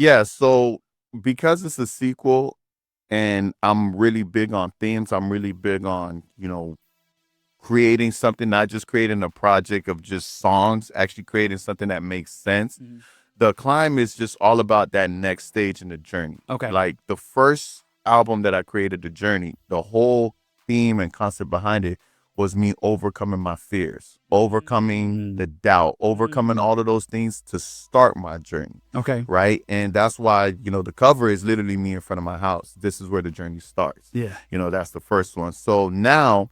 Yeah, so because it's a sequel and I'm really big on themes, I'm really big on, creating something, not just creating a project of just songs, actually creating something that makes sense. Mhm. The Climb is just all about that next stage in the journey. Okay. Like the first album that I created, The Journey, the whole theme and concept behind it was me overcoming my fears, overcoming Mm. the doubt, overcoming Mm. all of those things to start my journey. Okay. Right. And that's why, the cover is literally me in front of my house. This is where the journey starts. Yeah. That's the first one. So now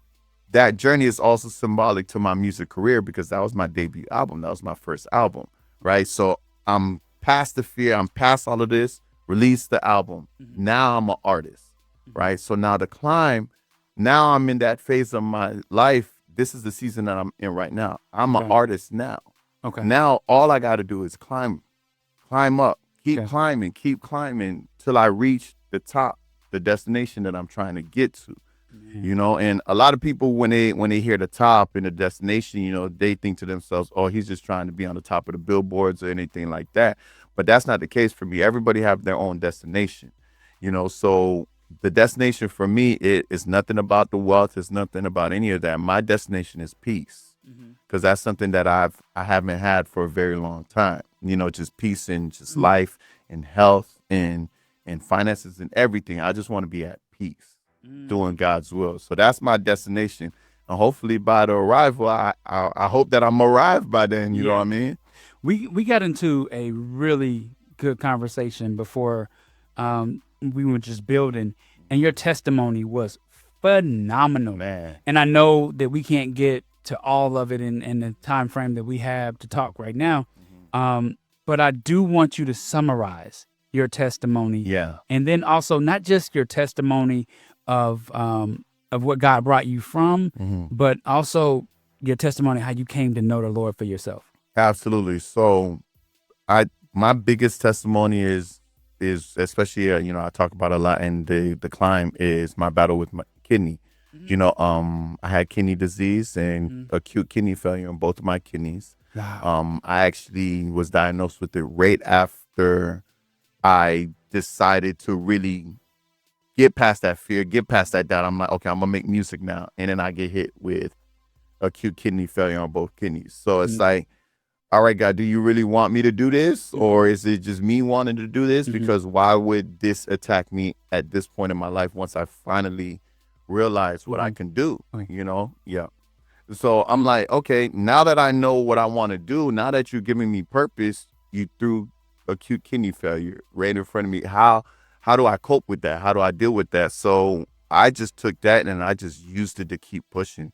that journey is also symbolic to my music career because that was my debut album. That was my first album. Right. So I'm past the fear. I'm past all of this. Release the album. Mhm. Now I'm an artist. Mhm. Right. So now the Climb, now I'm in that phase of my life. This is the season that I'm in right now. I'm an Okay. artist now. Okay. Now all I got to do is climb up, Okay. keep climbing till I reach the top, the destination that I'm trying to get to. Man. And a lot of people when they hear the top and the destination, they think to themselves, oh, he's just trying to be on the top of the billboards or anything like that. But that's not the case for me. Everybody have their own destination. So the destination for me is nothing about the wealth, it's nothing about any of that. My destination is peace. Mhm. Because that's something that I haven't had for a very long time. Just peace and just Mm. life and health and finances and everything. I just want to be at peace Mm. doing God's will. So that's my destination. And hopefully by the arrival, I hope that I'm arrived by then. You know what Yeah. I mean? We got into a really good conversation before we were just building, and your testimony was phenomenal. Man. And I know that we can't get to all of it in the time frame that we have to talk right now, but I do want you to summarize your testimony, Yeah. and then also not just your testimony of what God brought you from, Mhm. but also your testimony how you came to know the Lord for yourself. Absolutely. So I my biggest testimony is especially I talk about a lot in the Climb is my battle with my kidney. Mhm. I had kidney disease and Mhm. acute kidney failure in both of my kidneys. Wow. I actually was diagnosed with it right after I decided to really get past that fear, get past that doubt. I'm like, okay, I'm gonna make music now, and then I get hit with acute kidney failure on both kidneys. So it's Mhm. like, all right, God, do you really want me to do this? Mhm. Or is it just me wanting to do this? Mhm. Because why would this attack me at this point in my life once I finally realize what I Mhm. can do? Okay. Yeah. So I'm like, okay, now that I know what I want to do, now that you're giving me purpose, you threw acute kidney failure right in front of me. How do I cope with that? How do I deal with that? So I just took that and I just used it to keep pushing,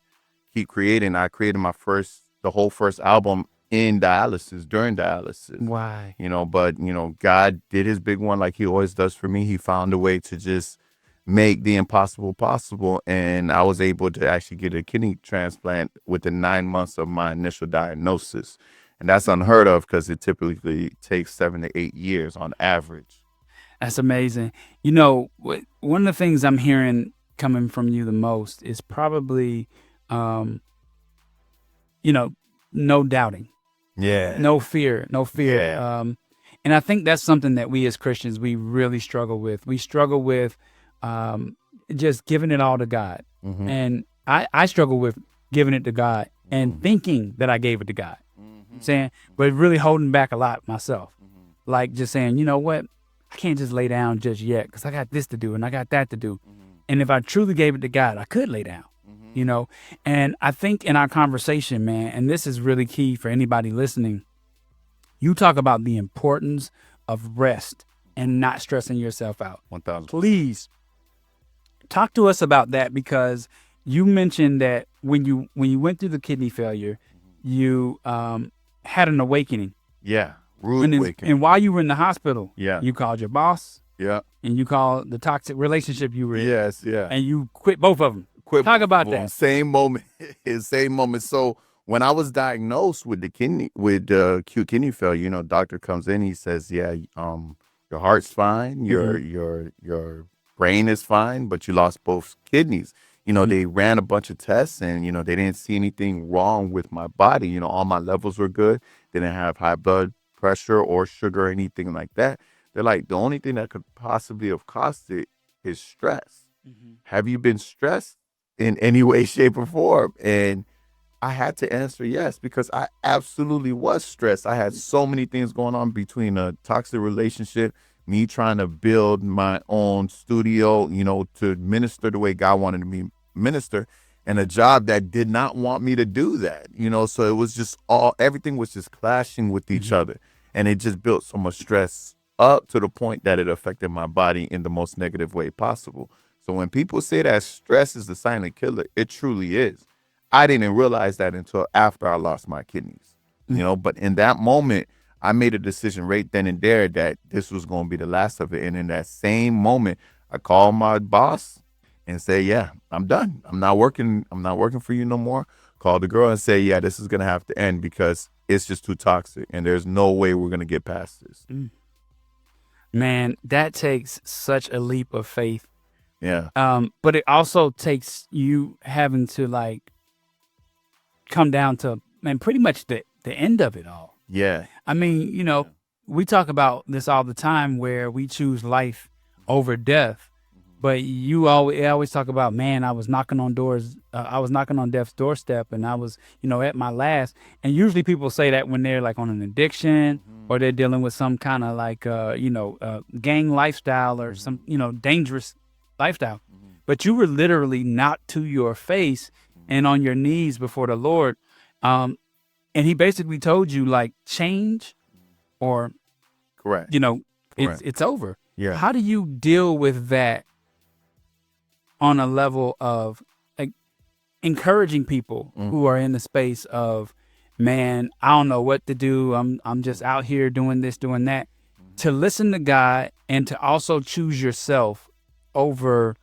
keep creating. I created the whole first album in dialysis, during dialysis. Why? But God did his big one like he always does for me. He found a way to just make the impossible possible. And I was able to actually get a kidney transplant within 9 months of my initial diagnosis. And that's unheard of because it typically takes 7 to 8 years on average. That's amazing. You know, one of the things I'm hearing coming from you the most is probably, um, you know, no doubting, Yeah. no fear, no fear. Yeah. And I think that's something that we as Christians we really struggle with. We struggle with um, just giving it all to God, Mm-hmm. and I struggle with giving it to God and Mm-hmm. thinking that I gave it to God. I'm Mm-hmm. saying, but really holding back a lot myself, Mm-hmm. like just saying, you know what, I can't just lay down just yet because I got this to do and I got that to do. And if I truly gave it to God, I could lay down, Mm-hmm. you know. And I think in our conversation, man, and this is really key for anybody listening, you talk about the importance of rest and not stressing yourself out. 1,000%. Please talk to us about that because you mentioned that when you went through the kidney failure, you had an awakening, Yeah. Rude awakening. and while you were in the hospital, Yeah. you called your boss Yeah. and you called the toxic relationship you were in, Yes. Yeah. and you quit both of them. Quit Talk about boom, that. same moment. Same moment. So when I was diagnosed with acute kidney failure, doctor comes in, he says, yeah, your heart's fine, Mhm. your brain is fine, but you lost both kidneys. Mhm. They ran a bunch of tests and they didn't see anything wrong with my body. All my levels were good. Didn't have high blood pressure or sugar or anything like that. They're like, the only thing that could possibly have caused it is stress. Have you been stressed in any way, shape, or form? And I had to answer yes, because I absolutely was stressed. I had so many things going on between a toxic relationship, me trying to build my own studio, to minister the way God wanted me to minister, and a job that did not want me to do that, So it was just everything was just clashing with each other. And it just built so much stress up to the point that it affected my body in the most negative way possible. So when people say that stress is the silent killer, it truly is. I didn't realize that until after I lost my kidneys, but in that moment, I made a decision right then and there that this was going to be the last of it. And in that same moment, I called my boss and said, yeah, I'm done. I'm not working for you no more. Called the girl and say, yeah, this is going to have to end because it's just too toxic and there's no way we're going to get past this. Man, that takes such a leap of faith. Yeah. But it also takes you having to come down to, man, pretty much the end of it all. Yeah. I mean, we talk about this all the time where we choose life over death, but you always talk about, man, I was knocking on death's doorstep and I was, at my last. And usually people say that when they're on an addiction or they're dealing with some kind of gang lifestyle or some, dangerous lifestyle. But you were literally knocked to your face and on your knees before the Lord. And he basically told you change or, correct. Correct. It's over. Yeah. How do you deal with that on a level of encouraging people who are in the space of, man, I don't know what to do. I'm just out here doing this, doing that, to listen to God and to also choose yourself over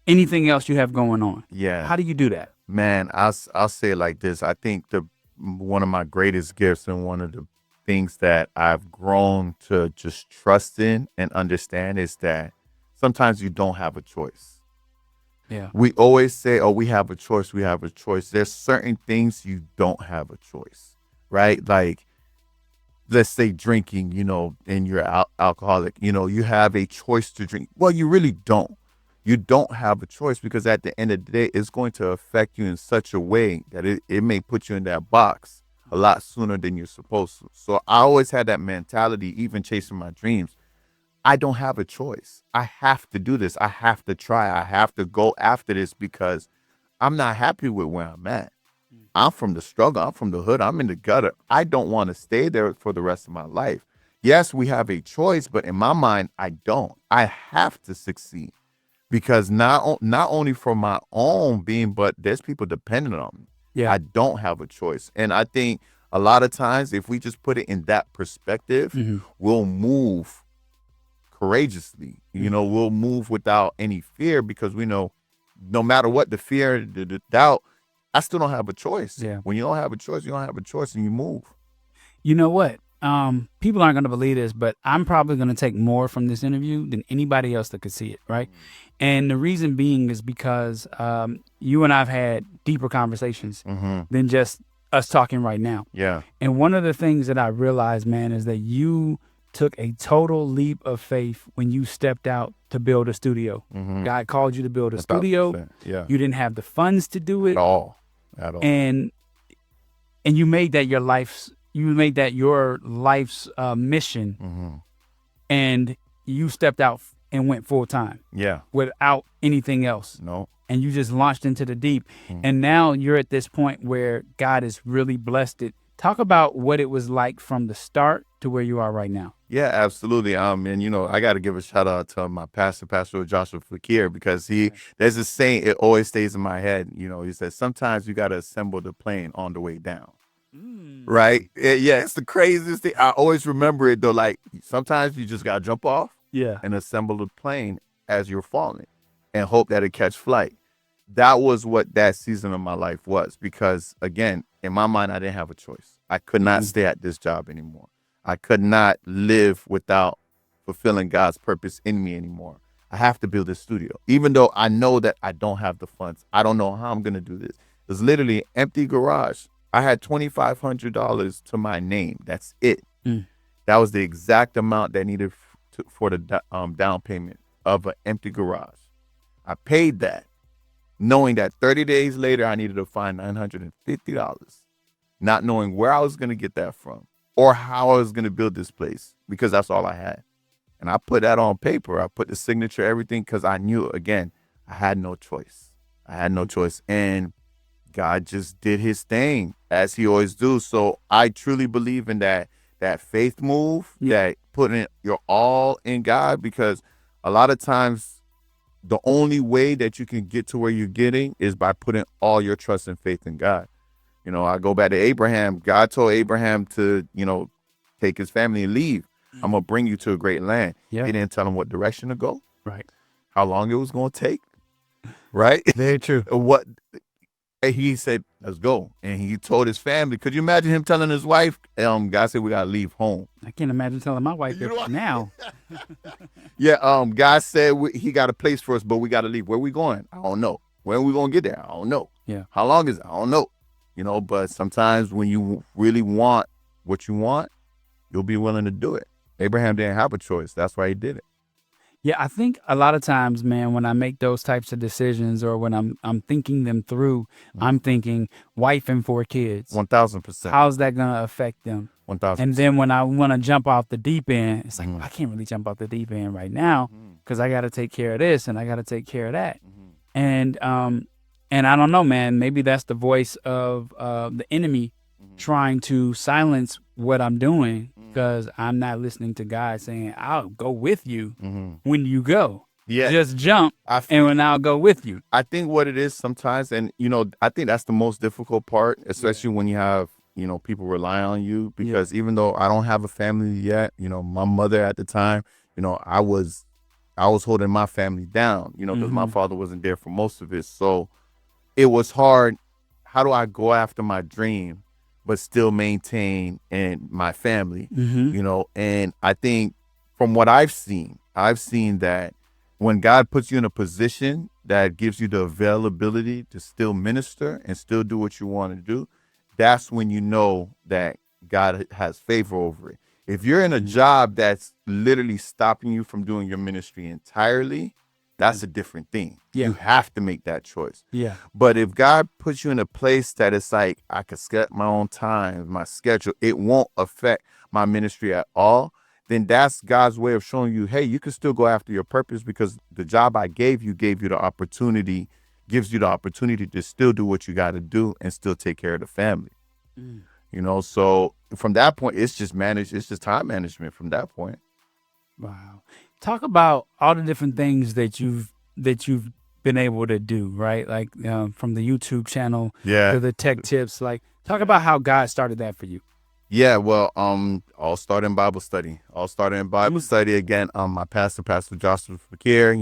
anything else you have going on. Yeah. How do you do that? Man, I'll say it like this. I think one of my greatest gifts and one of the things that I've grown to just trust in and understand is that sometimes you don't have a choice. Yeah. We always say, oh, we have a choice. We have a choice. There's certain things you don't have a choice, right? Like, let's say drinking, and you're alcoholic, you have a choice to drink. Well, you really don't. You don't have a choice because at the end of the day, it's going to affect you in such a way that it may put you in that box a lot sooner than you're supposed to. So I always had that mentality, even chasing my dreams. I don't have a choice. I have to do this. I have to try. I have to go after this because I'm not happy with where I'm at. I'm from the struggle. I'm from the hood. I'm in the gutter. I don't want to stay there for the rest of my life. Yes, we have a choice, but in my mind, I don't. I have to succeed. Because not only for my own being, but there's people dependent on me. Yeah. I don't have a choice. And I think a lot of times, if we just put it in that perspective, we'll move courageously. We'll move without any fear because we know no matter what the fear, the doubt, I still don't have a choice. Yeah. When you don't have a choice, you don't have a choice and you move. You know what? People aren't going to believe this, but I'm probably going to take more from this interview than anybody else that could see it, right? And the reason being is because you and I've had deeper conversations than just us talking right now. Yeah. And one of the things that I realized, man, is that you took a total leap of faith when you stepped out to build a studio. God called you to build a studio. Yeah. You didn't have the funds to do it. At all. And you made that your life's mission, and you stepped out and went full time. Yeah. Without anything else. No. And you just launched into the deep. And now you're at this point where God has really blessed it. Talk about what it was like from the start to where you are right now. Yeah, absolutely. And I got to give a shout out to my Pastor Joshua Fakir, because there's a saying, it always stays in my head. He says, sometimes you got to assemble the plane on the way down. Right? Yeah, it's the craziest thing. I always remember it though. Like, sometimes you just got to jump off and assemble the plane as you're falling and hope that it catch flight. That was what that season of my life was, because again, in my mind, I didn't have a choice. I could not stay at this job anymore. I could not live without fulfilling God's purpose in me anymore. I have to build a studio, even though I know that I don't have the funds. I don't know how I'm going to do this. It's literally an empty garage. I had $2,500 to my name. That's it. That was the exact amount that needed for the down payment of an empty garage. I paid that, knowing that 30 days later I needed to find $950, not knowing where I was going to get that from or how I was going to build this place, because that's all I had. And I put that on paper. I put the signature, everything, because I knew, again, I had no choice. I had no choice. And God just did his thing, as he always do. So I truly believe in that faith move, that putting your all in God, because a lot of times the only way that you can get to where you're getting is by putting all your trust and faith in God. You know, I go back to Abraham. God told Abraham to, take his family and leave. I'm going to bring you to a great land. Yeah. He didn't tell him what direction to go. Right. How long it was going to take. Right? Very true. What he said, let's go. And he told his family. Could you imagine him telling his wife, God said we got to leave home. I can't imagine telling my wife now. Yeah, God said he got a place for us, but we got to leave. Where we going? I don't know. When are we going to get there? I don't know. Yeah. How long is it? I don't know. But sometimes when you really want what you want, you'll be willing to do it. Abraham didn't have a choice. That's why he did it. Yeah, I think a lot of times, man, when I make those types of decisions, or when I'm thinking them through, I'm thinking wife and 4 kids. 1,000%. How's that gonna affect them? 1,000%. And then when I want to jump off the deep end, it's like, I can't really jump off the deep end right now because I got to take care of this and I got to take care of that. And I don't know, man. Maybe that's the voice of the enemy trying to silence what I'm doing, because I'm not listening to God saying, I'll go with you when you go. Yeah. Just jump and when I'll go with you. I think what it is sometimes, and I think that's the most difficult part, especially when you have, people rely on you, because even though I don't have a family yet, my mother at the time, I was holding my family down, because my father wasn't there for most of it. So it was hard. How do I go after my dream but still maintain my family? And I think from what I've seen that when God puts you in a position that gives you the availability to still minister and still do what you want to do, that's when you know that God has favor over it. If you're in a job that's literally stopping you from doing your ministry entirely, that's a different thing. Yeah. You have to make that choice. Yeah. But if God puts you in a place that it's like, I could set my own time, my schedule, it won't affect my ministry at all, then that's God's way of showing you, hey, you can still go after your purpose, because the job I gave you the opportunity, gives you the opportunity to still do what you got to do and still take care of the family. So from that point, it's just time management from that point. Wow. Talk about all the different things that you've been able to do, right? Like from the YouTube channel to the tech tips. Like, talk about how God started that for you. Yeah, well, all started in Bible study. Again, my pastor, Pastor Joshua Fakir,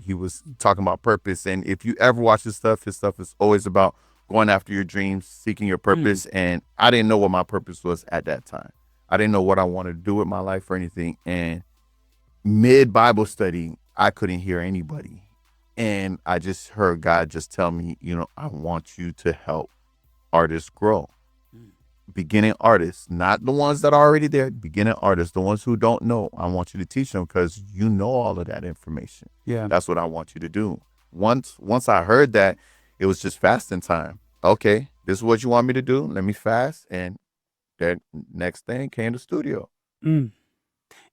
he was talking about purpose. And if you ever watch his stuff is always about going after your dreams, seeking your purpose. And I didn't know what my purpose was at that time. I didn't know what I wanted to do with my life or anything. And mid Bible study, I couldn't hear anybody. And I just heard God just tell me, I want you to help artists grow. Beginning artists, not the ones that are already there, beginning artists, the ones who don't know, I want you to teach them, because you know all of that information. Yeah. That's what I want you to do. Once I heard that, it was just fasting time. Okay, this is what you want me to do. Let me fast. And that next thing came to studio. And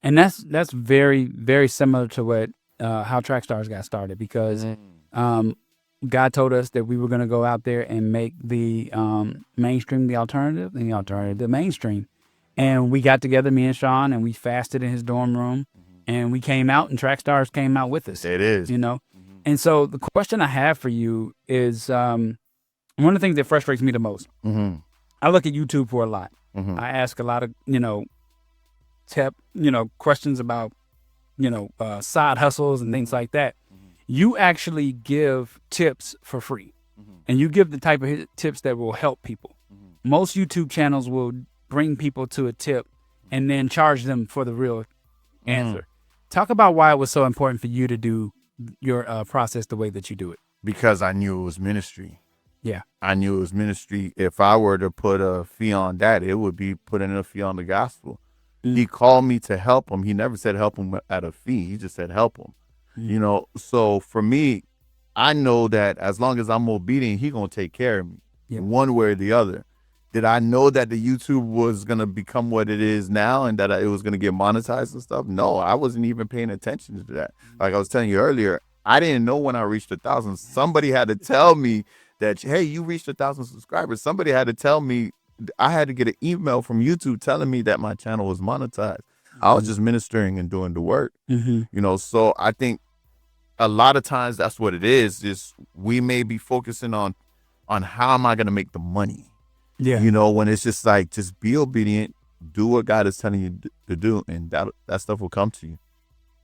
that's very, very similar to what how Trackstarz got started, because God told us that we were going to go out there and make the mainstream the alternative, and the alternative the mainstream. And we got together, me and Sean, and we fasted in his dorm room, and we came out, and Trackstarz came out with us. It is. And so the question I have for you is one of the things that frustrates me the most. I look at YouTube for a lot. I ask a lot of, questions about, side hustles and things like that. You actually give tips for free, and you give the type of tips that will help people. Most YouTube channels will bring people to a tip and then charge them for the real answer. Talk about why it was so important for you to do your process the way that you do it. Because I knew it was ministry. Yeah. I knew it was ministry. If I were to put a fee on that, it would be putting a fee on the gospel. He called me to help him. He never said help him at a fee. He just said help him. You know, so for me, I know that as long as I'm obedient, he gonna take care of me, one way or the other. Did I know that the YouTube was gonna become what it is now and that it was gonna get monetized and stuff? No, I wasn't even paying attention to that. Like I was telling you earlier, I didn't know when I reached 1,000. Somebody had to tell me that, hey, you reached 1,000 subscribers. Somebody had to tell me. I had to get an email from YouTube telling me that my channel was monetized. I was just ministering and doing the work. You know, so I think a lot of times that's what it is we may be focusing on how am I going to make the money. You know, when it's just like, just be obedient, do what God is telling you to do, and that stuff will come to you.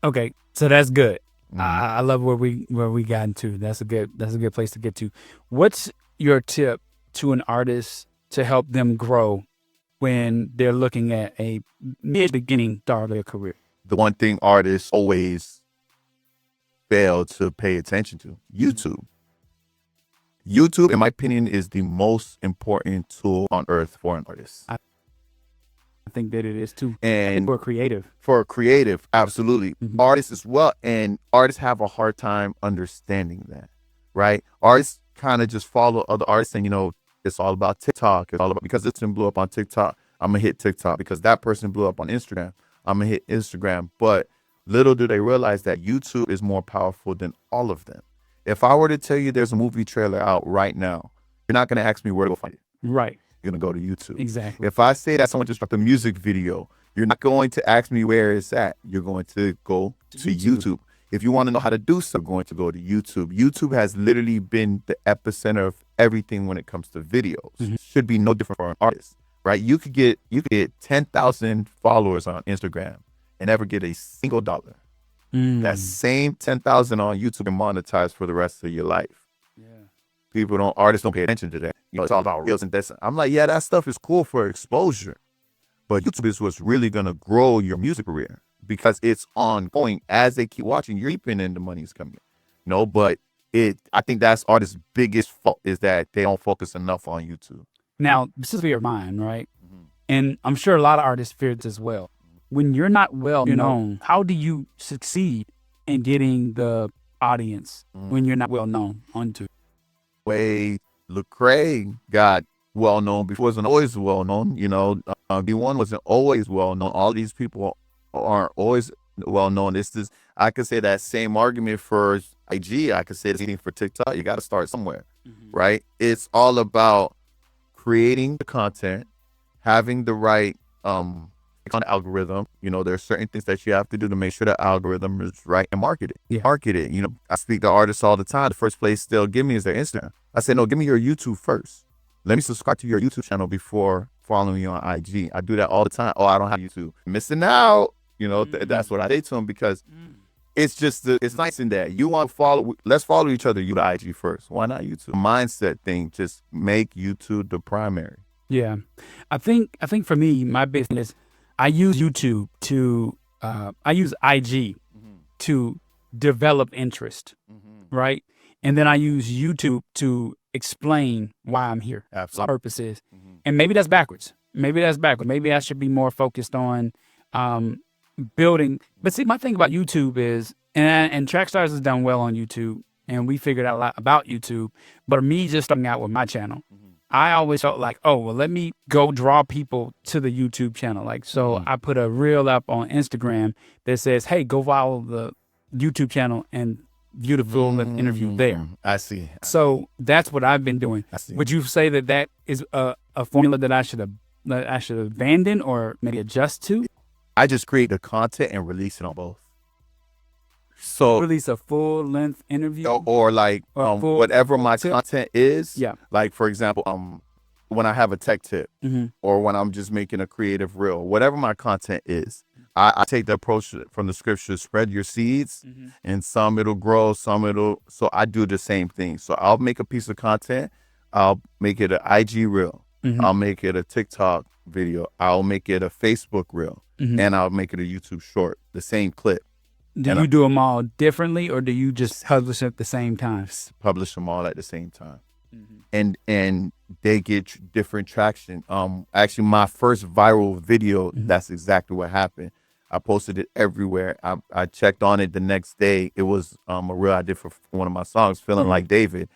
Okay, so that's good. I love where we got into. That's a good place to get to. What's your tip to an artist to help them grow when they're looking at a beginning start of their career? The one thing artists always fail to pay attention to: YouTube. YouTube, in my opinion, is the most important tool on earth for an artist. I think that it is too. And for creative. For creative, absolutely. Artists as well. And artists have a hard time understanding that, right? Artists kind of just follow other artists and, you know, it's all about TikTok. It's all about, because this one blew up on TikTok, I'm going to hit TikTok. Because that person blew up on Instagram, I'm going to hit Instagram. But little do they realize that YouTube is more powerful than all of them. If I were to tell you there's a movie trailer out right now, you're not going to ask me where to go find it. Right. You're going to go to YouTube. Exactly. If I say that someone just dropped a music video, you're not going to ask me where it's at. You're going to go to YouTube. If you want to know how to do so, you're going to go to YouTube. YouTube has literally been the epicenter of everything when it comes to videos. Should be no different for an artist, right? You could get 10,000 followers on Instagram and never get a single dollar. That same 10,000 on YouTube and monetize for the rest of your life. Artists don't pay attention to that. You know, it's all about reels and this. I'm like, yeah, that stuff is cool for exposure, but YouTube is what's really gonna grow your music career because it's ongoing. As they keep watching, you're keeping and the money's coming. No, but I think that's artists' biggest fault is that they don't focus enough on YouTube. Now, this is for your mind, right? And I'm sure a lot of artists fear this as well. When you're not well known, how do you succeed in getting the audience when you're not well known on YouTube? Way Lecrae got well known before, wasn't always well known. You know, B1 wasn't always well known. All these people aren't always well known. I could say that same argument for IG. I could say the same for TikTok. You got to start somewhere, right? It's all about creating the content, having the right on algorithm. You know, there's certain things that you have to do to make sure the algorithm is right, and market it. Market it. You know, I speak to artists all the time. The first place they'll give me is their Instagram. I say, no, give me your YouTube first. Let me subscribe to your YouTube channel before following you on IG. I do that all the time. Oh, I don't have YouTube. Missing out. You know, that's what I say to them because it's just it's nice in that you want to follow. Let's follow each other. You to IG first. Why not YouTube? Mindset thing. Just make YouTube the primary. Yeah, I think for me, my business, I use YouTube to, I use IG to develop interest, right? And then I use YouTube to explain why I'm here, purposes. And maybe that's backwards. Maybe I should be more focused on building. But see, my thing about YouTube is, and Trackstarz has done well on YouTube, and we figured out a lot about YouTube. But me just starting out with my channel, I always felt like, oh, well, let me go draw people to the YouTube channel. Like, so I put a reel up on Instagram that says, hey, go follow the YouTube channel and view the full interview there. I see. So that's what I've been doing. Would you say that is a formula that I should abandon or maybe adjust to? I just create the content and release it on both. So release a full length interview or like whatever my content is. Yeah. Like, for example, when I have a tech tip or when I'm just making a creative reel, whatever my content is, I take the approach from the scripture, spread your seeds and some it'll grow, so I do the same thing. So I'll make a piece of content. I'll make it an IG reel. I'll make it a TikTok video. I'll make it a Facebook reel and I'll make it a YouTube short, the same clip. Do you do them all differently or do you just publish at the same time? Publish them all at the same time. and they get different traction. Actually, my first viral video, that's exactly what happened. I posted it everywhere. I checked on it the next day. It was a real idea for one of my songs, "Feeling Like David,"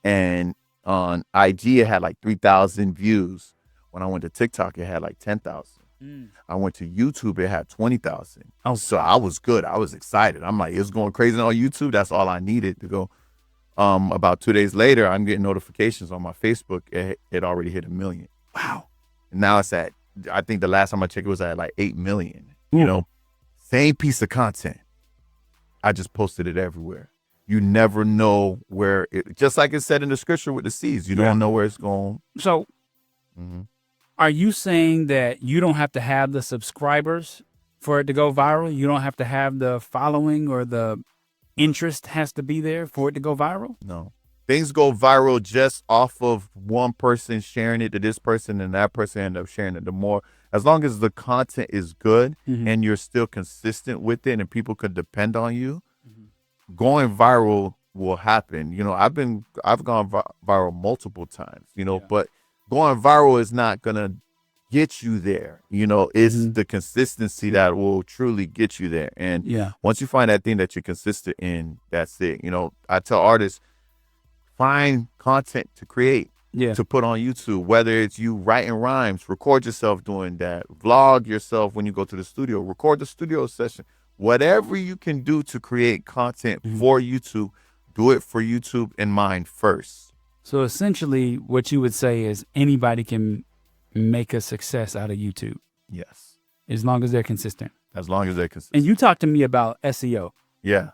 and on IG it had like 3,000 views. When I went to TikTok, it had like 10,000. I went to YouTube, it had 20,000. Oh, So I was good. I was excited. I'm like, it's going crazy on YouTube. That's all I needed to go. About 2 days later, I'm getting notifications on my Facebook. It already hit 1 million. wow. And now it's at, I think the last time I checked, it was at like 8 million. You know, same piece of content. I just posted it everywhere. You never know where it, just like it said in the scripture with the seeds, you don't know where it's going. So, are you saying that you don't have to have the subscribers for it to go viral? You don't have to have the following or the interest has to be there for it to go viral? No. Things go viral just off of one person sharing it to this person and that person end up sharing it. The more, as long as the content is good and you're still consistent with it and people can depend on you, going viral will happen. You know, I've gone viral multiple times, you know, but going viral is not going to get you there. You know, it's the consistency that will truly get you there. And once you find that thing that you're consistent in, that's it. You know, I tell artists, find content to create, to put on YouTube, whether it's you writing rhymes, record yourself doing that, vlog yourself when you go to the studio, record the studio session, whatever you can do to create content for YouTube, do it for YouTube in mind first. So essentially what you would say is anybody can make a success out of YouTube. Yes. As long as they're consistent. As long as they're consistent. And you talked to me about SEO. Yeah.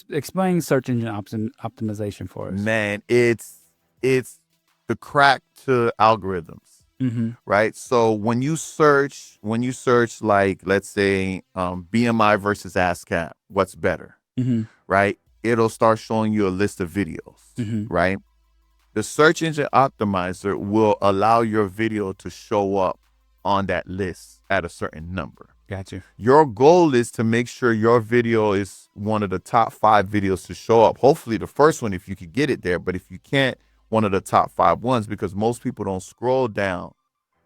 Explain search engine optimization for us. Man, it's the crack to algorithms, right? So when you search like, let's say, BMI versus ASCAP, what's better, right? It'll start showing you a list of videos, right? The search engine optimizer will allow your video to show up on that list at a certain number. Gotcha. Your goal is to make sure your video is one of the top 5 videos to show up. Hopefully the first one, if you could get it there, but if you can't, one of the top 5 ones, because most people don't scroll down.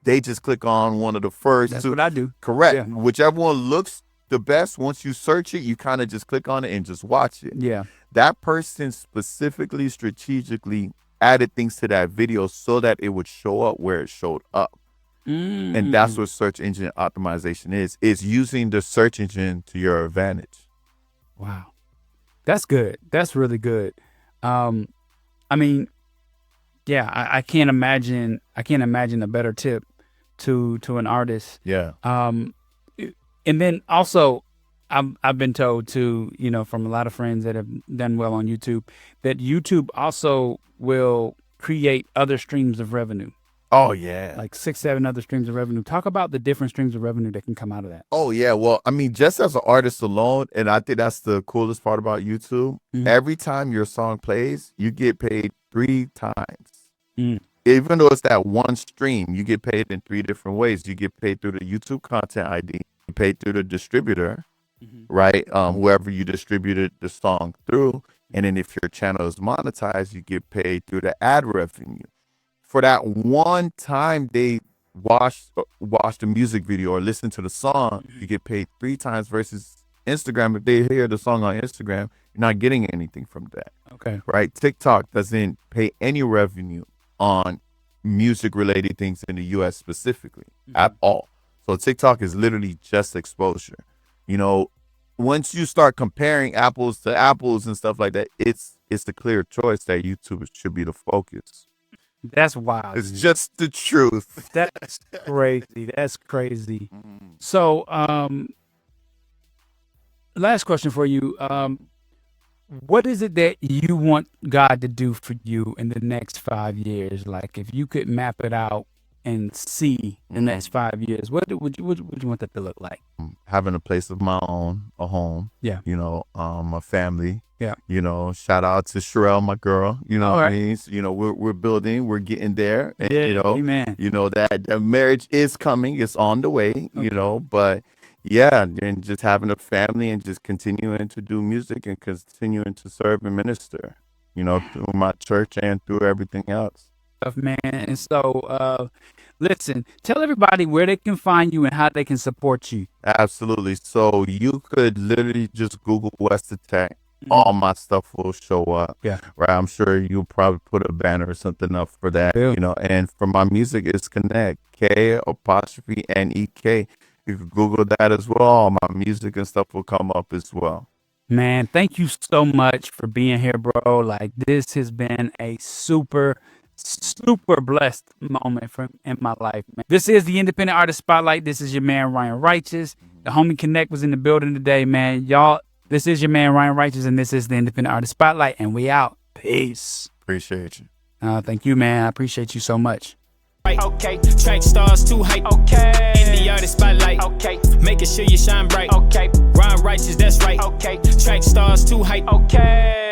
They just click on one of the first. That's what I do. Correct. Yeah. Whichever one looks the best, once you search it, you kind of just click on it and just watch it. Yeah. That person specifically, strategically added things to that video so that it would show up where it showed up. And that's what search engine optimization is. It's using the search engine to your advantage. Wow. That's good. That's really good. I mean, yeah, I can't imagine a better tip to an artist. Yeah. And then also I've been told too, you know, from a lot of friends that have done well on YouTube, that YouTube also will create other streams of revenue. Oh, yeah. Like 6, 7 other streams of revenue. Talk about the different streams of revenue that can come out of that. Oh, yeah. Well, I mean, just as an artist alone, and I think that's the coolest part about YouTube, every time your song plays, you get paid 3 times. Even though it's that one stream, you get paid in 3 different ways. You get paid through the YouTube content ID, you paid through the distributor, right? Whoever you distributed the song through. And then if your channel is monetized, you get paid through the ad revenue. For that one time they watch the music video or listen to the song, you get paid 3 times versus Instagram. If they hear the song on Instagram, you're not getting anything from that. Okay. Right? TikTok doesn't pay any revenue on music related things in the US specifically at all. So TikTok is literally just exposure. You know, once you start comparing apples to apples and stuff like that, it's the clear choice that YouTube should be the focus. That's wild. It's just the truth. That's crazy. That's crazy. So, last question for you. What is it that you want God to do for you in the next 5 years? Like, if you could map it out and see the next 5 years, what would you want that to look like? Having a place of my own, a home. Yeah. You know, a family. Yeah. You know, shout out to Sherelle, my girl. You know what I mean? So, you know, we're building, we're getting there. And, Yeah, you know, amen. You know that marriage is coming, it's on the way. You know, but yeah, and just having a family and just continuing to do music and continuing to serve and minister. you know, through my church and through everything else. Stuff, man. And so, listen, tell everybody where they can find you and how they can support you. Absolutely. So you could literally just Google West Attack. All my stuff will show up. Yeah. Right. I'm sure you'll probably put a banner or something up for that. Yeah. You know, and for my music, it's Connect. K''NEK. You can Google that as well. All my music and stuff will come up as well. Man, thank you so much for being here, bro. Like, this has been a super blessed moment in my life, man. This is the Independent Artist Spotlight. This is your man, Ryan Righteous. The homie Connect was in the building today, man. Y'all, this is your man, Ryan Righteous, and this is the Independent Artist Spotlight, and we out. Peace. Appreciate you. Thank you, man. I appreciate you so much. Okay, Trackstarz too hype. Okay, in the artist spotlight. Okay, making sure you shine bright. Okay, Ryan Righteous, that's right. Okay, Trackstarz too hype. Okay.